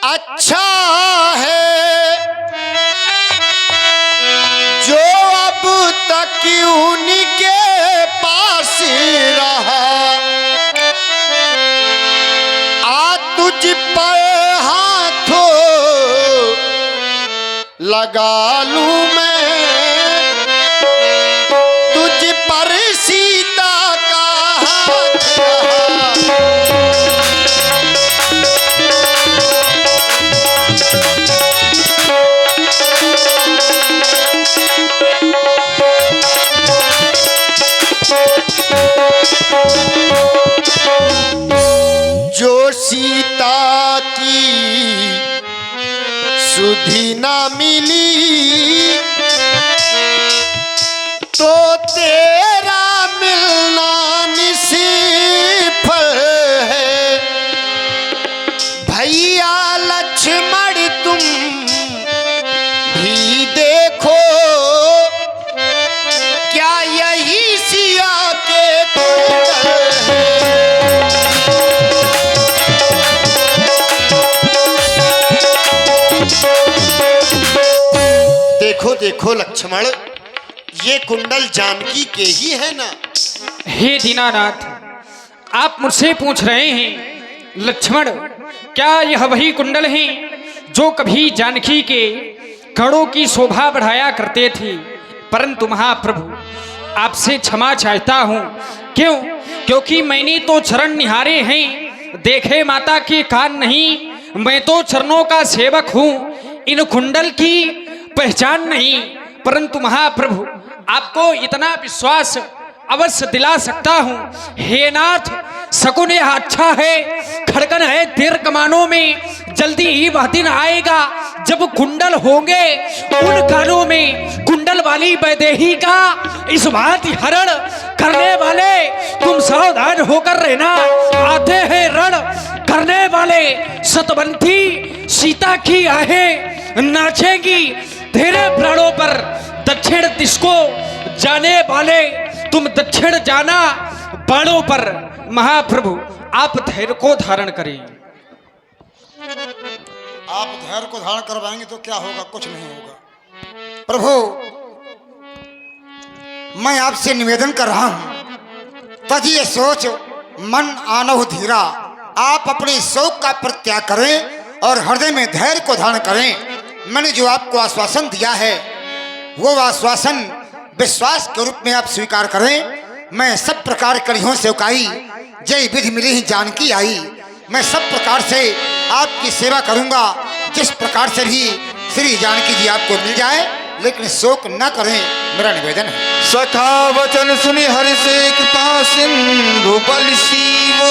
अच्छा है जो अब तक उनके पास रहा, आ तुझ पर हाथों लगा लूं मैं, तुझ पर सीता का हाथ रहा। जो सीता की सुधि ना मिली तो तेरा मिलना निसीफल है। भैया लक्ष्मण तुम भी देखो, क्या यही सिया के कुंडल है। देखो देखो लक्ष्मण, ये कुंडल जानकी के ही है ना। हे दीनानाथ, आप मुझसे पूछ रहे हैं लक्ष्मण, क्या यह वही कुंडल है जो कभी जानकी के गढ़ों की शोभा बढ़ाया करते थे? परंतु महाप्रभु, आपसे क्षमा चाहता हूँ। क्यों? क्योंकि मैंने तो चरण निहारे हैं, देखे माता के कान नहीं। मैं तो चरणों का सेवक हूँ, इन कुंडल की पहचान नहीं। परंतु महाप्रभु, आपको इतना विश्वास अवश्य दिला सकता हूँ। हे नाथ, शकुन यह अच्छा है, खड़कन है तीर कमानों में। जल्दी ही वह दिन आएगा जब कुंडल होंगे उन कानों में। कुंडल वाली वैदेही का इस भांति हरण करने वाले तुम सावधान होकर रहना। आते हैं रण करने वाले, सतवंती सीता की आहें नाचेंगी तेरे प्राणों पर। दक्षिण दिश को जाने वाले तुम दक्षिण जाना बाणों पर। महाप्रभु, आप धैर्य को धारण करें। आप धैर्य को धारण करवाएंगे तो क्या होगा? कुछ नहीं होगा। प्रभु, मैं आपसे निवेदन कर रहा हूं, तजिए सोच मन आनहु धीरा। आप अपने शोक का परित्याग करें और हृदय में धैर्य को धारण करें। मैंने जो आपको आश्वासन दिया है वो आश्वासन विश्वास के रूप में आप स्वीकार करें। मैं सब प्रकार कलियों से उकाई, जय विधि मिली ही जानकी आई। मैं सब प्रकार से आपकी सेवा करूंगा, जिस प्रकार से भी श्री जानकी जी आपको मिल जाए, लेकिन शोक न करें, मेरा निवेदन है। सखा वचन सुनि हरि से कृपा सिंधु बल शिव,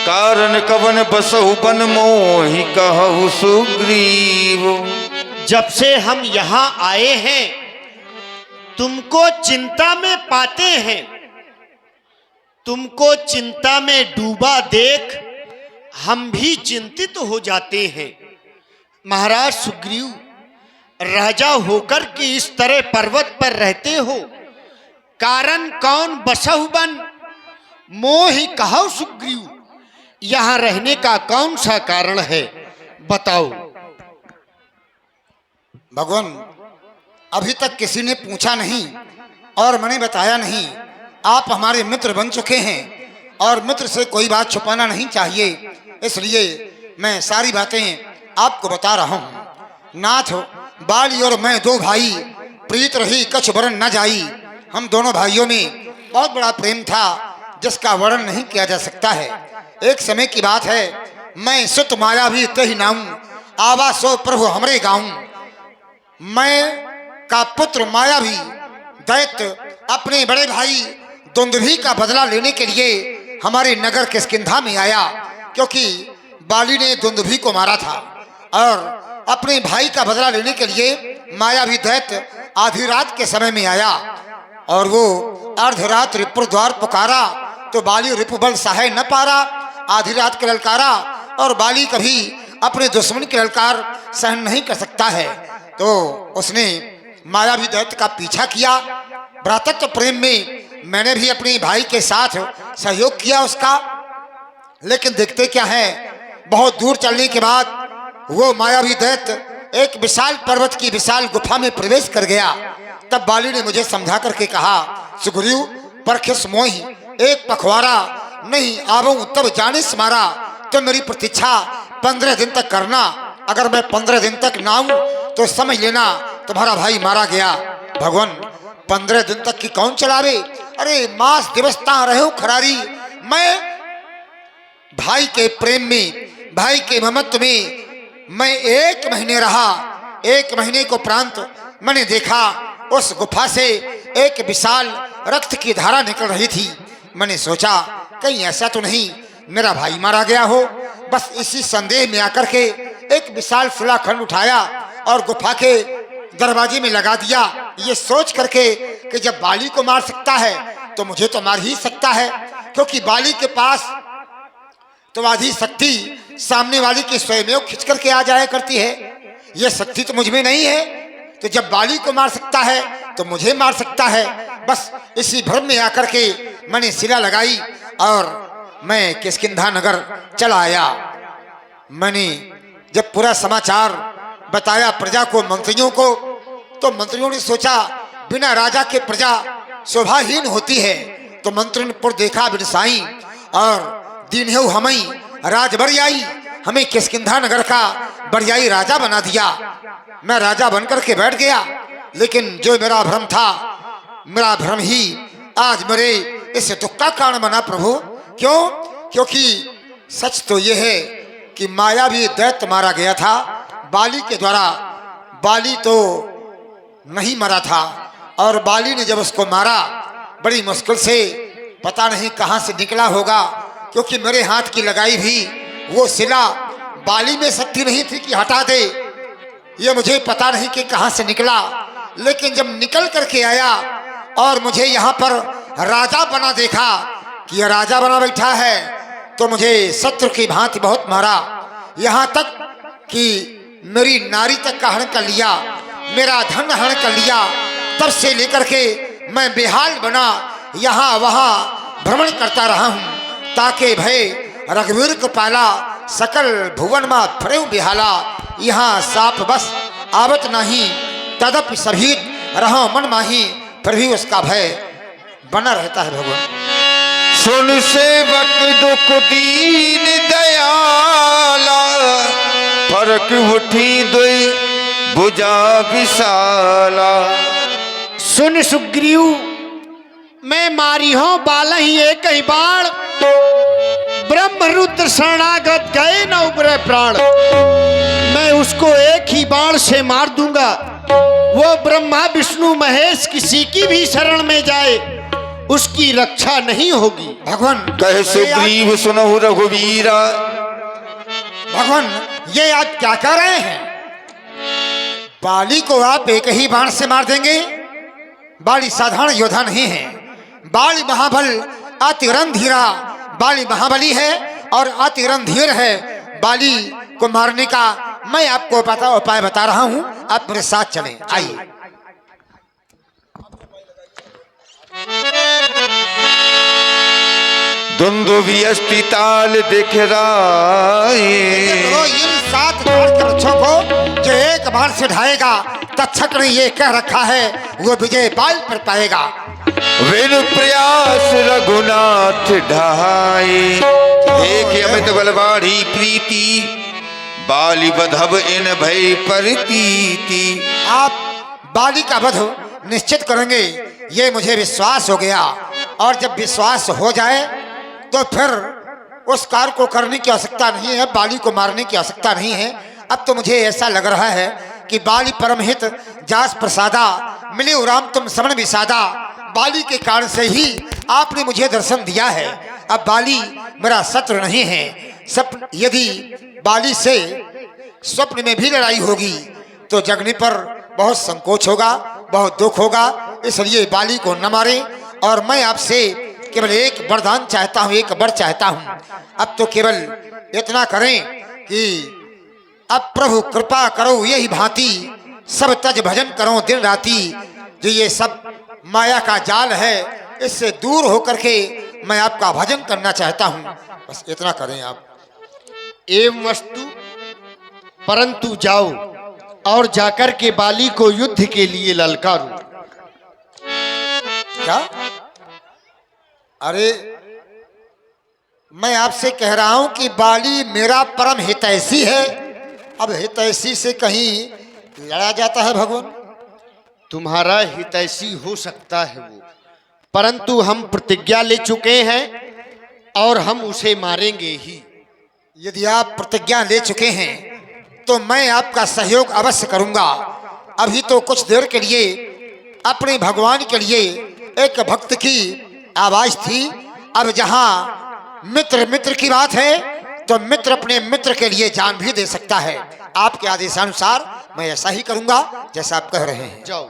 कारण कवन बसहु बन मोहि कहु सुग्रीव। जब से हम यहाँ आए हैं तुमको चिंता में पाते हैं, तुमको चिंता में डूबा देख हम भी चिंतित हो जाते हैं। महाराज सुग्रीव, राजा होकर के इस तरह पर्वत पर रहते हो, कारण कौन बसहु बन मोहि कहु सुग्रीव। यहाँ रहने का कौन सा कारण है, बताओ। भगवान, अभी तक किसी ने पूछा नहीं और मैंने बताया नहीं। आप हमारे मित्र बन चुके हैं और मित्र से कोई बात छुपाना नहीं चाहिए, इसलिए मैं सारी बातें आपको बता रहा हूँ। नाथ, बाली और मैं दो भाई, प्रीत रही कछ वरण न जाई। हम दोनों भाइयों में बहुत बड़ा प्रेम था जिसका वर्णन नहीं किया जा सकता है। एक समय की बात है, मैं सुत माया भी तही नाऊं, आवा सो प्रभु हमरे गाऊं। मैं का पुत्र माया भी दैत्य अपने बड़े भाई दुंदुभी का बदला लेने के लिए हमारे नगर किष्किंधा में आया, क्योंकि बाली ने दुंदुभी को मारा था। और अपने भाई का बदला लेने के लिए माया भी दैत्य आधी रात के समय में आया और वो अर्धरात रिपु द्वार पुकारा तो बाली रिपु बल सहाय न पारा। आधी रात के ललकारा और बाली कभी अपने दुश्मन की ललकार सहन नहीं कर सकता है, तो उसने माया भी दैत्य का पीछा किया। भ्रातृत्व प्रेम में मैंने भी अपने भाई के साथ सहयोग किया उसका, लेकिन देखते क्या है, बहुत दूर चलने के बाद वो मायावी दैत्य एक विशाल पर्वत की विशाल गुफा में प्रवेश कर गया। तब बाली ने मुझे समझा करके कहा, सुग्रीव परखिस मोहि एक पखवारा नहीं आवूं तब जाने मारा। तो मेरी प्रतीक्षा 15 दिन तक करना, अगर मैं 15 दिन तक ना आऊं तो समझ लेना तुम्हारा भाई मारा गया। भगवान 15 दिन तक की कौन चलावे? अरे मास दिवस ता रहे खरारी। मैं भाई के प्रेम में, भाई के ममत्व में मैं 1 महीने रहा। 1 महीने को प्रांत मैंने देखा उस गुफा से एक विशाल रक्त की धारा निकल रही थी। मैंने सोचा कहीं ऐसा तो नहीं मेरा भाई मारा गया हो। बस इसी संदेह में आकर के एक विशाल शिलाखंड उठाया और गुफा के दरवाजे में लगा दिया, ये सोच करके कि जब बाली को मार सकता है तो मुझे तो मार ही सकता है, क्योंकि बाली के पास तो आधी शक्ति सामने वाली की स्वयं खिंच करके आ जाया करती है। यह शक्ति तो मुझ में नहीं है, तो जब बाली को मार सकता है तो मुझे मार सकता है। बस इसी भ्रम में आकर के मैंने शिला लगाई और मैं किष्किंधा नगर चला आया। मैंने जब पूरा समाचार बताया प्रजा को, मंत्रियों को, तो मंत्रियों ने सोचा बिना राजा के प्रजा शोभाहीन होती है। तो मंत्रियों ने पुर देखा बिरसाई और दीन है हमें राज बरियाई, हमें किष्किंधा नगर का बरियाई राजा बना दिया। मैं राजा बनकर के बैठ गया, लेकिन जो मेरा भ्रम था, मेरा भ्रम ही आज मेरे इस दुख का कारण बना प्रभु। क्यों? क्योंकि सच तो यह है कि मायावी दैत्य मारा गया था बाली के द्वारा। बाली तो नहीं मरा था, और बाली ने जब उसको मारा बड़ी मुश्किल से, पता नहीं कहां से निकला होगा, क्योंकि मेरे हाथ की लगाई भी वो शिला बाली में शक्ति नहीं थी कि हटा दे। ये मुझे पता नहीं कि कहां से निकला, लेकिन जब निकल करके आया और मुझे यहाँ पर राजा बना देखा कि यह राजा बना बैठा है, तो मुझे शत्रु की भांति बहुत मारा। यहाँ तक कि मेरी नारी तक का हरण कर लिया, मेरा धन हरण कर लिया। तब से लेकर के मैं बेहाल बना, यहाँ वहाँ भ्रमण करता रहा हूँ, ताकि भय रघुवीर को पाला सकल भुवन मा फरे बिहाला। यहाँ साप बस आवत नहीं, तदपि सभी रहो मन माही, फिर भी उसका भय बना रहता है। भगवान सुन सेवक दुख दीन दयाला, फरक उठी दुई भुजा विशाला। सुन सुग्रीव, मैं मारी हूं बाल ही एक ही बाण, ब्रह्म रुद्र शरणागत गए न उबरे प्राण। मैं उसको एक ही बाण से मार दूंगा, वो ब्रह्मा विष्णु महेश किसी की भी शरण में जाए उसकी रक्षा नहीं होगी। भगवान कहे सुग्रीव सुनहु रघुवीरा। भगवान ये आप क्या कर रहे हैं? बाली को आप एक ही बाण से मार देंगे? बाली साधारण योद्धा नहीं है, बाली महाबल अति रणधीरा, बाली महाबली है और अति रणधीर है। बाली को मारने का मैं आपको उपाय बता रहा हूं, आप मेरे साथ चलें। आइए। दुंदुभि अष्टि ताल दिखराए, इन 7 वृक्षों को जो एक बार से ढाएगा, तक्षक ने ये कह रखा है वो विजय बाल पर पाएगा। विनु प्रयास रघुनाथ ढाए, देख अमित बलवाड़ी प्रीति, बाली बधब इन भय परतीति। आप बाली का वध निश्चित करेंगे ये मुझे विश्वास हो गया, और जब विश्वास हो जाए तो फिर उस कार्य को करने की आवश्यकता नहीं है, बाली को मारने की आवश्यकता नहीं है। अब तो मुझे ऐसा लग रहा है कि बाली परमहित जास प्रसादा, मिले राम तुम समन विसादा। बाली के कारण से ही आपने मुझे दर्शन दिया है। अब बाली मेरा शत्रु नहीं है। यदि बाली से स्वप्न में भी लड़ाई होगी तो जगने पर बहुत संकोच होगा, बहुत दुख होगा। इसलिए बाली को न मारें, और मैं आपसे केवल एक वरदान चाहता हूँ, एक वर चाहता हूँ। अब तो केवल इतना करें कि अब प्रभु कृपा करो यही भांति, सब तज भजन करो दिन राती। जो ये सब माया का जाल है, इससे दूर होकर के मैं आपका भजन करना चाहता हूँ। बस इतना करें आप। एवं वस्तु परंतु जाओ और जाकर के बाली को युद्ध के लिए ललकारो। क्या? अरे मैं आपसे कह रहा हूं कि बाली मेरा परम हितैषी है। अब हितैषी से कहीं लड़ा जाता है भगवान? तुम्हारा हितैषी हो सकता है वो, परंतु हम प्रतिज्ञा ले चुके हैं और हम उसे मारेंगे ही। यदि आप प्रतिज्ञा ले चुके हैं तो मैं आपका सहयोग अवश्य करूंगा। अभी तो कुछ देर के लिए अपने भगवान के लिए एक भक्त की आवाज थी। अब जहां मित्र मित्र की बात है तो मित्र अपने मित्र के लिए जान भी दे सकता है। आपके आदेशानुसार मैं ऐसा ही करूंगा जैसा आप कह रहे हैं। जाओ।